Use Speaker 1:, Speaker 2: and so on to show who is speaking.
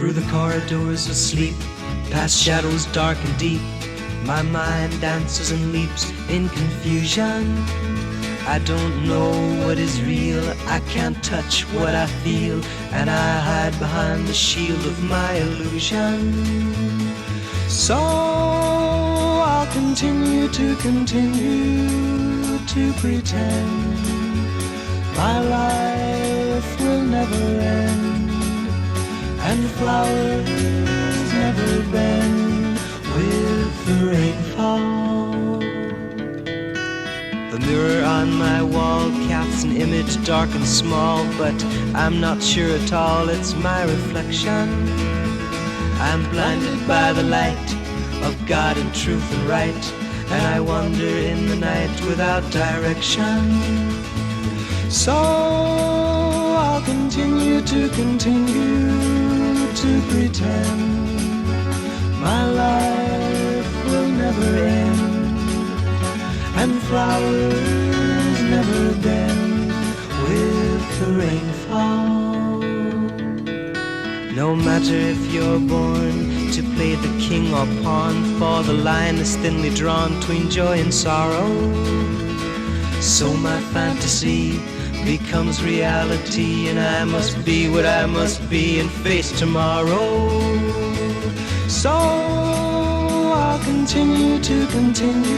Speaker 1: Through the corridors of sleep, past shadows dark and deep, my mind dances and leaps in confusion. I don't know what is real, I can't touch what I feel, and I hide behind the shield of my illusion. So I'll continue to pretend my life will never end, and flowers never bend with the rainfall. The mirror on my wall casts an image dark and small, but I'm not sure at all it's my reflection. I'm blinded by the light of God and truth and right, and I wander in the night without direction. So I'll continue to pretend my life will never end, and flowers never bend with the rainfall. No matter if you're born to play the king or pawn, for the line is thinly drawn between joy and sorrow. So my fantasy becomes reality, and I must be what I must be and face tomorrow. So I'll continue to pretend